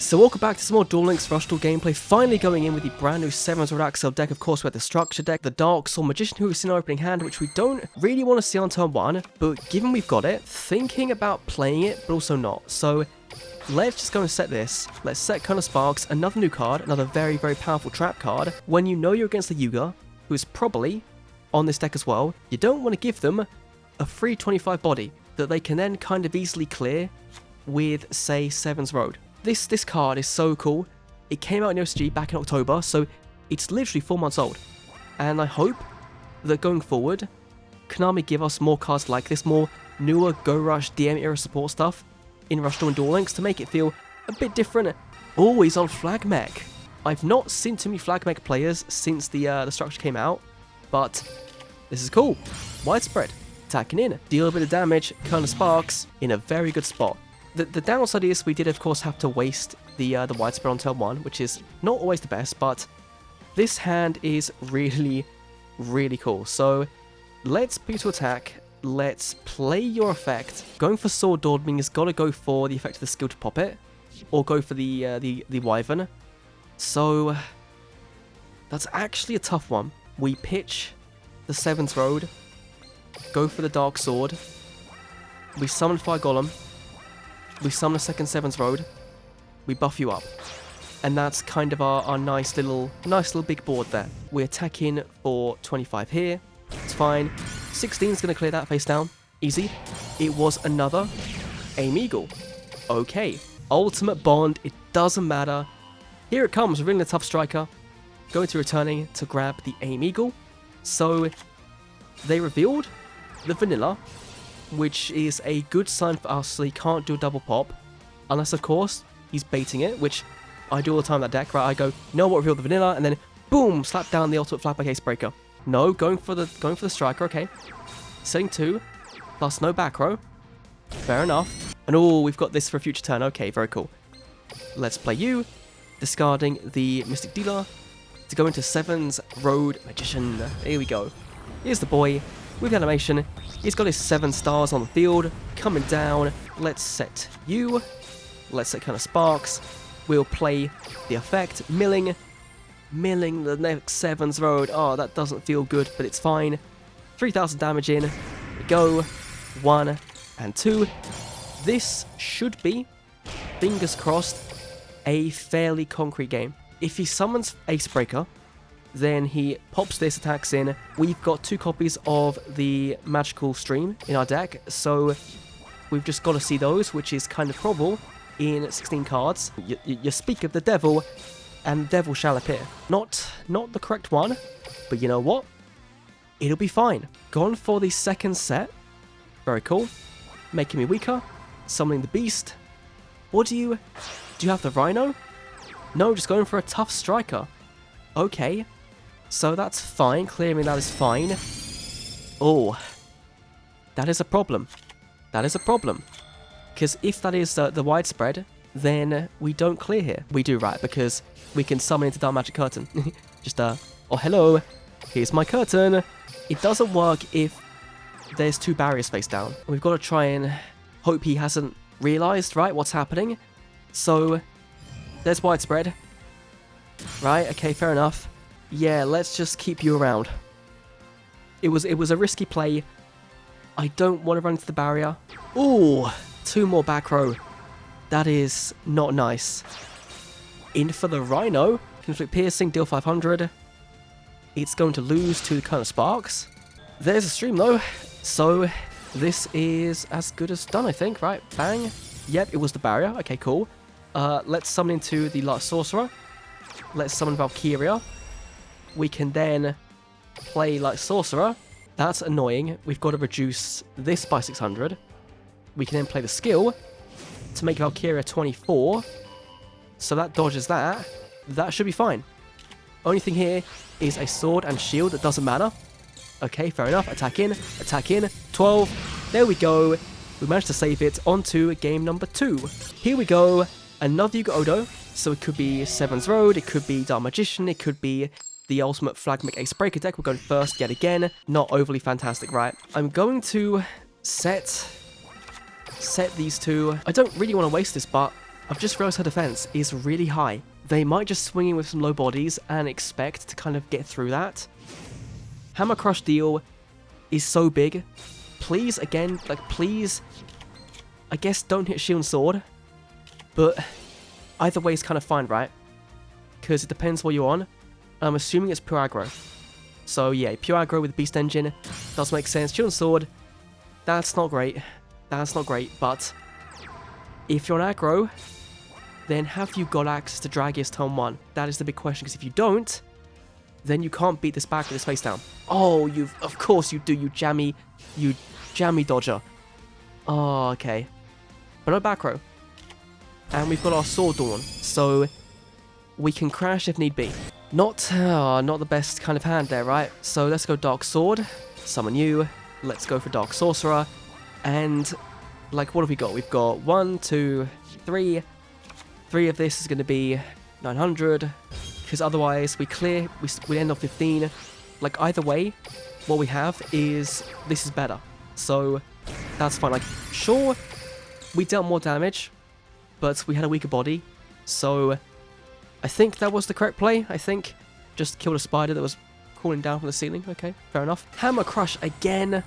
So welcome back to some more Duel Links Rush Duel gameplay, finally going in with the brand new 7s with ACCEL deck. Of course we had the structure deck, the Dark Soul Magician who we've seen in our opening hand, which we don't really want to see on turn 1, but given we've got it, thinking about playing it, but also not. So let's just go and set this. Let's set Kernel Sparks, another new card, another very, very powerful trap card. When you know you're against the Yuga, who is probably on this deck as well, you don't want to give them a free 25 body that they can then kind of easily clear with, say, 7's Road. This card is so cool. It came out in OCG back in October, so it's literally 4 months old. And I hope that going forward, Konami give us more cards like this, more newer Go Rush DM era support stuff in Rush Duel and Duel Links to make it feel a bit different. Always on Flag Mech. I've not seen too many Flag Mech players since the structure came out, but this is cool. Widespread, attacking in, deal a bit of damage, Kernel Sparks in a very good spot. The downside is we did of course have to waste the widespread on turn 1, which is not always the best, but this hand is really, really cool. So let's be to attack, let's play your effect. Going for Sword Duel means gotta go for the effect of the skill to pop it, or go for the Wyvern. So that's actually a tough one. We pitch the 7's Road, go for the Dark Sword, we summon Fire Golem, we summon a second 7's Road, we buff you up. And that's kind of our nice little big board there. We attack in for 25 here, it's fine. 16 is going to clear that face down, easy. It was another Aim Eagle. Okay, Ultimate Bond, it doesn't matter. Here it comes, really a tough striker. Going to returning to grab the Aim Eagle. So they revealed the vanilla, which is a good sign for us, so he can't do a double pop. Unless, of course, he's baiting it, which I do all the time in that deck, right? I go, no, what, reveal the vanilla, and then, boom, slap down the ultimate Flag Mech Acebreaker. No, going for the striker, okay. Setting 2, plus no back row. Fair enough. And oh, we've got this for a future turn. Okay, very cool. Let's play you, discarding the Mystic Dealer to go into 7's Road Magician. Here we go. Here's the boy with the animation. He's got his 7 stars on the field, coming down. Let's set you. Let's set Kernel Sparks. We'll play the effect, milling the next 7's Road. Oh, that doesn't feel good, but it's fine. 3,000 damage in. We go. 1 and 2. This should be, fingers crossed, a fairly concrete game. If he summons Acebreaker, then he pops this, attacks in. We've got 2 copies of the Magical Stream in our deck, so we've just got to see those, which is kind of probable in 16 cards. You speak of the devil, and the devil shall appear. Not the correct one, but you know what? It'll be fine. Gone for the second set. Very cool. Making me weaker. Summoning the beast. What do you have the Rhino? No, just going for a tough striker. Okay. So that's fine, clearing that is fine. Oh, that is a problem. That is a problem. Because if that is the widespread, then we don't clear here. We do, right, because we can summon into Dark Magic Curtain. Just, oh hello, here's my curtain. It doesn't work if there's 2 barriers face down. We've got to try and hope he hasn't realised, right, what's happening. So, there's widespread. Right, okay, fair enough. Yeah, let's just keep you around. It was a risky play. I don't want to run into the barrier. Ooh, 2 more back row. That is not nice. In for the Rhino. Conflict Piercing, deal 500. It's going to lose to the Kernel Sparks. There's a stream though. So this is as good as done, I think, right? Bang. Yep, it was the barrier. Okay, cool. Let's summon into the Light Sorcerer. Let's summon Valkyria. We can then play like Sorcerer. That's annoying. We've got to reduce this by 600. We can then play the skill to make Valkyria 24. So that dodges that. That should be fine. Only thing here is a sword and shield that doesn't matter. Okay, fair enough. Attack in. 12. There we go. We managed to save it onto game number 2. Here we go. Another Yuga Odo. So it could be 7's Road. It could be Dark Magician. It could be the ultimate Flag Mech Acebreaker deck. We're going first yet again. Not overly fantastic, right? I'm going to set these 2. I don't really want to waste this, but I've just realized her defense is really high. They might just swing in with some low bodies and expect to kind of get through that. Hammer Crush Deal is so big. Please, again, like, please, I guess don't hit Shield and Sword. But either way is kind of fine, right? Because it depends what you're on. I'm assuming it's pure aggro. So yeah, pure aggro with Beast Engine does make sense. Shield and Sword, that's not great. That's not great, but if you're on aggro, then have you got access to Dragius turn 1? That is the big question, because if you don't, then you can't beat this back with his face down. Oh, of course you do, you jammy dodger. Oh, okay. But no back row. And we've got our Sword Dawn, so we can crash if need be. Not the best kind of hand there, right? So let's go Dark Sword, summon you, let's go for Dark Sorcerer, and like, what have we got? We've got 1, 2, 3. 3 of this is going to be 900, because otherwise we end on 15. Like, either way, what we have is, this is better. So that's fine. Like, sure, we dealt more damage, but we had a weaker body. So I think that was the correct play. I think just killed a spider that was crawling down from the ceiling. Okay, fair enough. Hammer Crush again.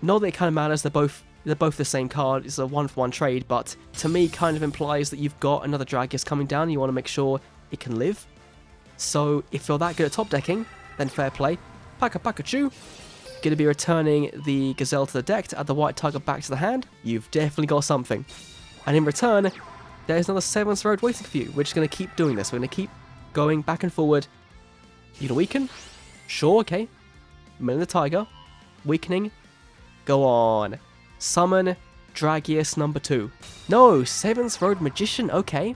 Not that it kind of matters. They're both the same card. It's a 1-for-1 trade, but to me kind of implies that you've got another Dragius coming down and you want to make sure it can live. So if you're that good at top decking, then fair play. Pikachu, going to be returning the Gazelle to the deck to add the white tiger back to the hand. You've definitely got something. And in return, there's another 7th road waiting for you. We're just going to keep doing this. We're going to keep going back and forward. You can weaken? Sure, okay. Mill the tiger. Weakening. Go on. Summon Dragius number 2. No, 7th road Magician, okay.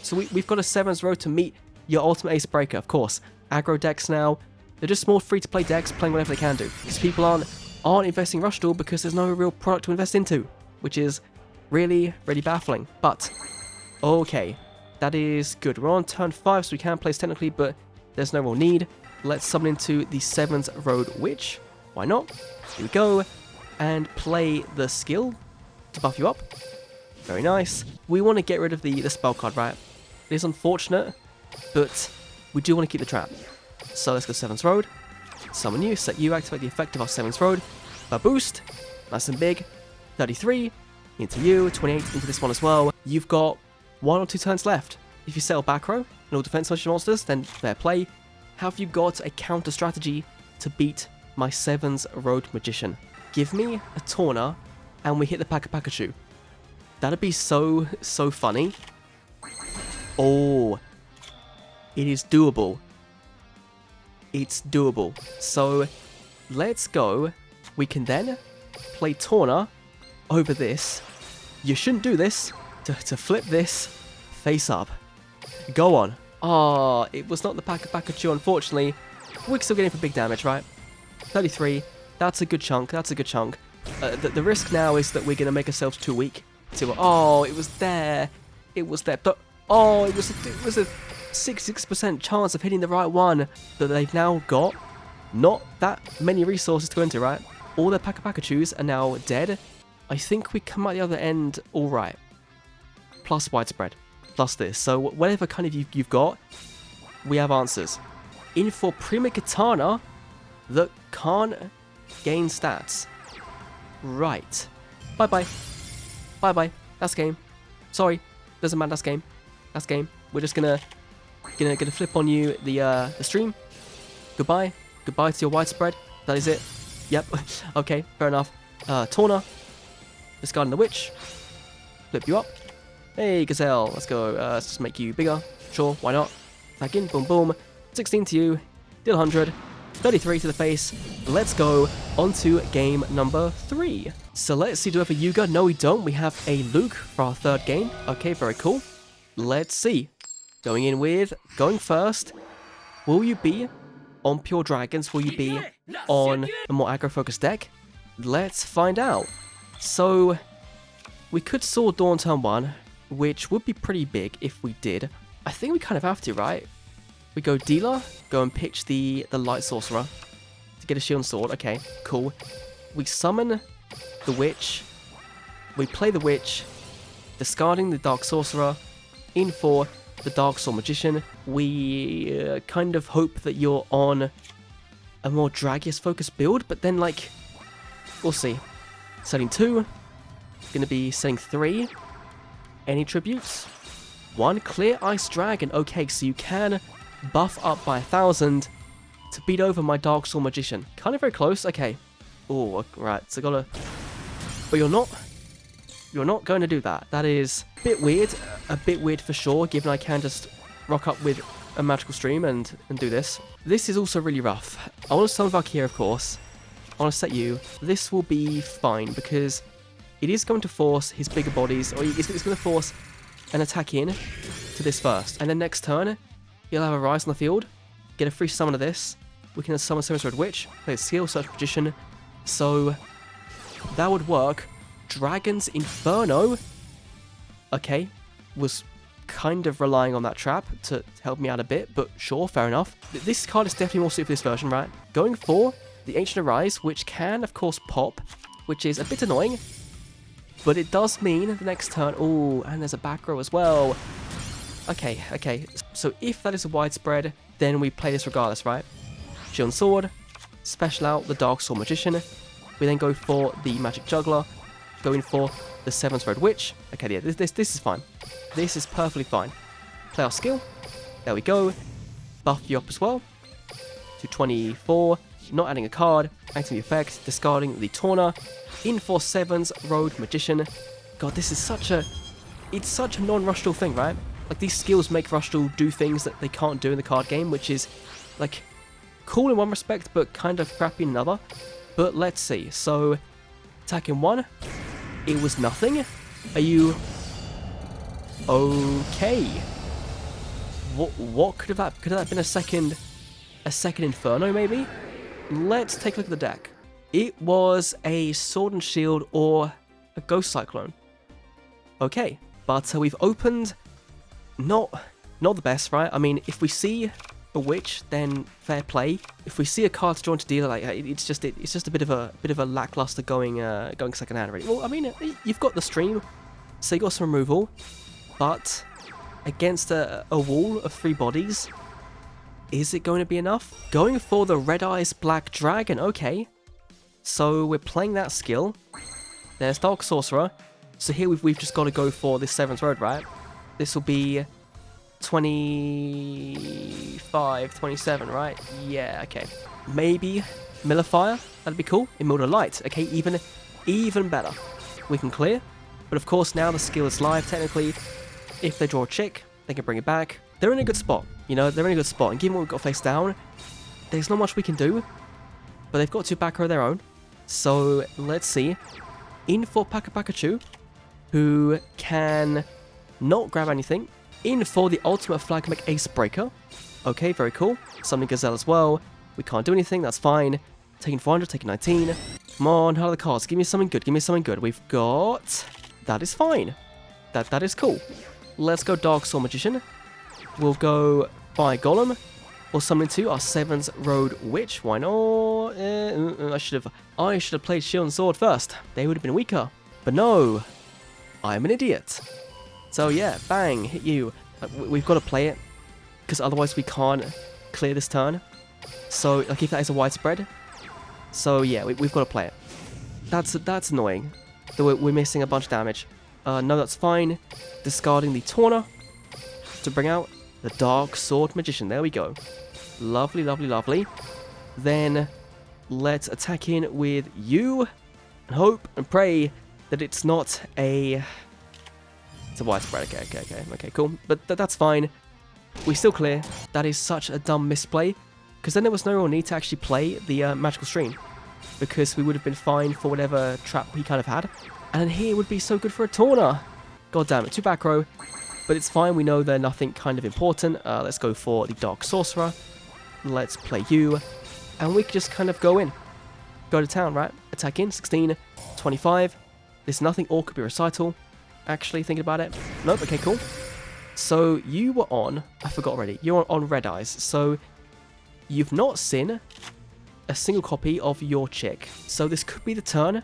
So we've got a 7th road to meet your ultimate ace breaker, of course. Aggro decks now, they're just small free-to-play decks playing whatever they can do. Because people aren't investing Rush Duel because there's no real product to invest into. Which is really, really baffling. But, okay, that is good. We're on turn 5, so we can place technically, but there's no real need. Let's summon into the 7th road Witch. Why not? Here we go. And play the skill to buff you up. Very nice. We want to get rid of the spell card, right? It is unfortunate, but we do want to keep the trap. So let's go 7th road. Summon you, set you, activate the effect of our 7th road. A boost, nice and big. 33 into you, 28 into this one as well. You've got 1 or 2 turns left. If you settle back row and all defense monsters, then fair play. Have you got a counter strategy to beat my 7th road Magician? Give me a Torna, and we hit the Pikachu. That'd be so funny. Oh, it is doable. It's doable. So let's go. We can then play Torna over this. You shouldn't do this. To flip this face up. Go on. Ah, it was not the Pikachu, unfortunately. We're still getting for big damage, right? 33. That's a good chunk. That's a good chunk. The risk now is that we're going to make ourselves too weak. Oh, it was there. It was there. But, oh, it was a 66% chance of hitting the right one that they've now got. Not that many resources to enter, right? All their Pikachus are now dead. I think we come out the other end all right. Plus widespread. Plus this. So whatever kind of you've got, we have answers. In for Prima Katana that can't gain stats. Right. Bye-bye. Bye-bye. That's game. Sorry. Doesn't matter. That's game. That's game. We're just gonna flip on you the stream. Goodbye. Goodbye to your widespread. That is it. Yep. Okay. Fair enough. Torna. Discarding the Witch. Flip you up. Hey, Gazelle. Let's go. Let's just make you bigger. Sure. Why not? Back in. Boom, boom. 16 to you. Deal 100. 33 to the face. Let's go on to game number 3. So let's see, do we have a Yuga? No, we don't. We have a Luke for our 3rd game. Okay, very cool. Let's see. Going first. Will you be on Pure Dragons? Will you be on a more aggro-focused deck? Let's find out. So, we could Sword Dawn turn 1, which would be pretty big if we did. I think we kind of have to, right? We go Dealer, go and pitch the Light Sorcerer to get a Shield and Sword. Okay, cool. We summon the Witch. We play the Witch. discarding the Dark Sorcerer, in for the Dark Sword Magician. We kind of hope that you're on a more Dragius focused build, but then like, we'll see. Setting 2, gonna be setting 3. Any tributes? 1 Clear Ice Dragon. Okay, so you can buff up by 1,000 to beat over my Dark Sword Magician. Kind of very close. Okay. Oh, right. So gotta. But you're not going to do that. That is a bit weird for sure, given I can just rock up with a magical stream and do this. This is also really rough. I want to summon Valkyria, of course. I want to set you. This will be fine, because it is going to force his bigger bodies, or it's going to force an attack in to this first. And then next turn, he'll have a Rise on the field, get a free summon of this. We can summon Seven's Red Witch, play a Skill, Search Magician. So that would work. Dragon's Inferno, okay, was kind of relying on that trap to help me out a bit, but sure, fair enough. This card is definitely more suited for this version, right? Going for the Ancient Arise, which can, of course, pop, which is a bit annoying, but it does mean the next turn... Oh, and there's a back row as well. Okay. So if that is a widespread, then we play this regardless, right? Shield and Sword, special out the Dark Sword Magician. We then go for the Magic Juggler, going for the Seven's Red Witch. Okay, yeah, this is fine. This is perfectly fine. Play our skill. There we go. Buff you up as well to 24. Not adding a card. Acting the effect. Discarding the Tauna. In for Seven's Road Magician. God, this is such a... It's such a non-Rushdal thing, right? Like, these skills make Rushdal do things that they can't do in the card game, which is, like, cool in one respect, but kind of crappy in another. But let's see. So, attacking 1. It was nothing. Are you... Okay. What could have that been? A second Inferno, maybe? Let's take a look at the deck. It was a Sword and Shield or a Ghost Cyclone. Okay, but we've opened not the best, right? I mean, if we see a Witch, then fair play. If we see a card to draw into dealer, like it's just a bit of a lackluster going second hand, really. Well, I mean, you've got the stream, so you got some removal, but against a wall of 3 bodies, is it going to be enough? Going for the Red Eyes Black Dragon, okay. So we're playing that skill. There's Dark Sorcerer. So here we've just got to go for this Seven's Road, right? This will be 25, 27, right? Yeah, okay. Maybe Millifier, that'd be cool. Immortal Light, okay, even better. We can clear, but of course now the skill is live, technically. If they draw a chick, they can bring it back. They're in a good spot, you know, they're in a good spot, and given what we've got face down, there's not much we can do, but they've got 2 backer of their own, so let's see. In for Pikachu, who can not grab anything. In for the ultimate Flagmech Ace Breaker. Okay, very cool. Summoning Gazelle as well. We can't do anything, that's fine. Taking 400, taking 19. Come on, how are the cards? Give me something good, We've got... That is fine. That is cool. Let's go Dark Sword Magician. We'll go Fire Golem. Or summon to our Seven's Road Witch. Why not? I should have played Shield and Sword first. They would have been weaker. But no. I'm an idiot. So yeah, bang, hit you. We've got to play it, because otherwise we can't clear this turn. So, like, if that is a widespread. So yeah, we've got to play it. That's annoying. We're missing a bunch of damage. No, that's fine. Discarding the Tauna to bring out the Dark Sword Magician. There we go. Lovely, lovely, lovely. Then let's attack in with you and hope and pray that it's not a... It's a widespread. Okay, cool. But that's fine. We still clear. That is such a dumb misplay, because then there was no real need to actually play the Magical Stream, because we would have been fine for whatever trap he kind of had. And then here would be so good for a Tauna. God damn it, 2 back row. But it's fine, we know they're nothing kind of important. Let's go for the Dark Sorcerer. Let's play you. And we can just kind of go in. Go to town, right? Attack in, 16, 25. There's nothing, or could be Recital. Actually, thinking about it. Nope, okay, cool. So, you were on... I forgot already. You're on Red Eyes. So, you've not seen a single copy of your chick. So, this could be the turn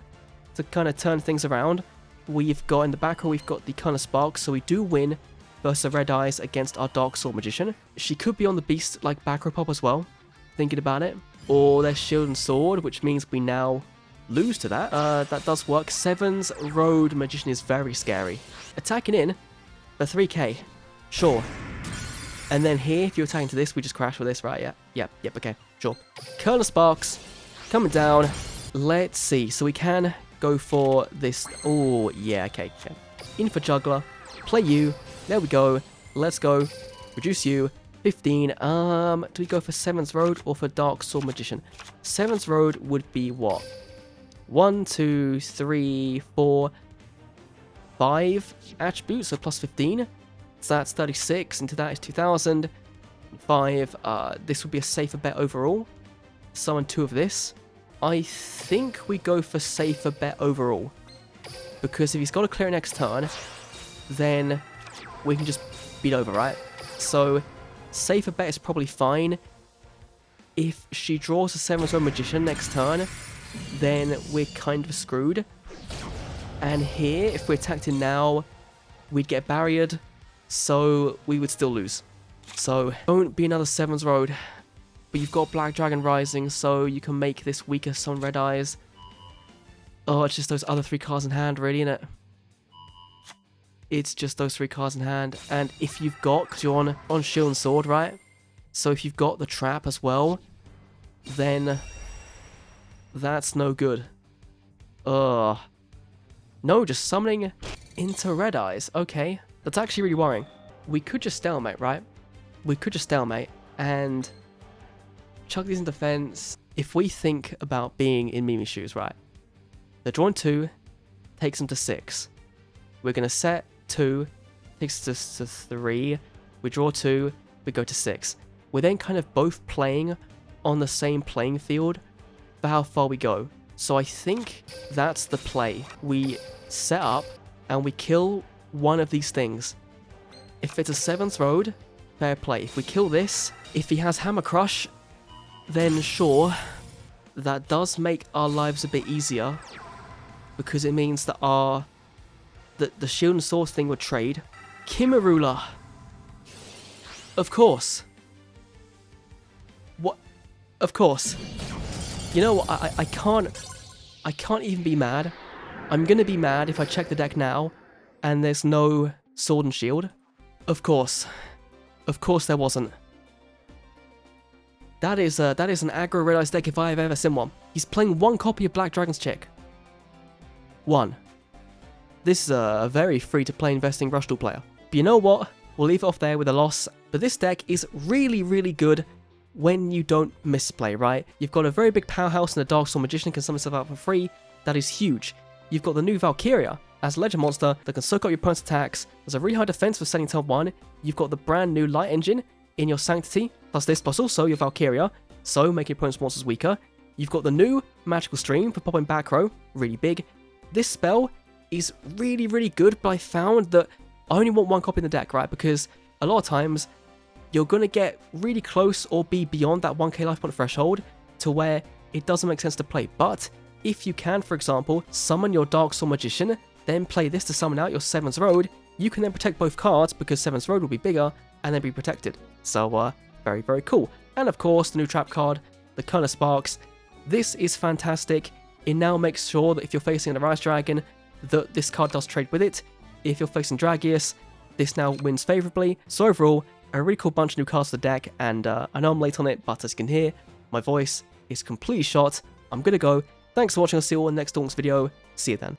to kind of turn things around. we've got in the back row, we've got the Kernel Spark, so we do win versus Red Eyes against our Dark Sword Magician. She could be on the Beast, like, back row pop as well, thinking about it. Or there's Shield and Sword, which means we now lose to that. That does work. Sevens Road Magician is very scary. Attacking in for 3k. Sure. And then here, if you're attacking to this, we just crash with this, right? Yeah. Yep, okay. Sure. Kernel Sparks coming down. Let's see. So we can go for this. Oh, yeah, okay. In for Juggler. Play you. There we go. Let's go. Reduce you. 15. Do we go for Sevens Road or for Dark Sword Magician? Sevens Road would be what? 1, 2, 3, 4, 5 attributes, so plus 15. So that's 36. Into that is 2000. 5. This would be a safer bet overall. Summon 2 of this. I think we go for safer bet overall. Because if he's got to clear next turn, then we can just beat over, right? So safer bet is probably fine. If she draws a 7th Road Magician next turn, then we're kind of screwed. And here, if we attacked in now, we'd get barriered, so we would still lose. So don't be another 7th Road. But you've got Black Dragon Rising, so you can make this weaker Sun Red Eyes. Oh, it's just those other 3 cards in hand, really, innit? It's just those 3 cards in hand. And if you've got, because you're on Shield and Sword, right? So if you've got the Trap as well, then that's no good. No, just summoning into Red Eyes. Okay, that's actually really worrying. We could just stalemate, right? We could just stalemate and chuck these in defense. If we think about being in Mimi's shoes, right? They're drawing 2, takes them to 6. We're going to set 2, takes us to 3. We draw 2, we go to 6. We're then kind of both playing on the same playing field for how far we go. So I think that's the play. We set up and we kill one of these things. If it's a 7th Road, fair play. If we kill this, if he has Hammer Crush, then sure, that does make our lives a bit easier, because it means that the Shield and Sword thing would trade. Kimarula. Of course. What? Of course. You know what? I can't even be mad. I'm gonna be mad if I check the deck now and there's no Sword and Shield. Of course. Of course there wasn't. That is an aggro Red Eyes deck if I have ever seen one. He's playing 1 copy of Black Dragon's Chick. 1. This is a very free-to-play investing Rush Duel player. But you know what? We'll leave it off there with a loss. But this deck is really, really good when you don't misplay, right? You've got a very big powerhouse and the Dark Sword Magician can summon stuff out for free. That is huge. You've got the new Valkyria as a legend monster that can soak up your opponent's attacks. There's a really high defense for setting turn 1. You've got the brand new Light Engine in your Sanctity, plus this, plus also your Valkyria, so make your opponent's monsters weaker. You've got the new Magical Stream for popping back row, really big. This spell is really, really good, but I found that I only want 1 copy in the deck, right? Because a lot of times, you're going to get really close or be beyond that 1k life point threshold to where it doesn't make sense to play. But if you can, for example, summon your Dark Sword Magician, then play this to summon out your 7th Road, you can then protect both cards because 7th Road will be bigger and then be protected. So, very, very cool. And of course, the new trap card, the Kernel Sparks. This is fantastic. It now makes sure that if you're facing the Rise Dragon, that this card does trade with it. If you're facing Dragius, this now wins favorably. So overall, a really cool bunch of new cards to the deck, and I know I'm late on it, but as you can hear, my voice is completely shot. I'm gonna go. Thanks for watching. I'll see you all in the next Dawn's video. See you then.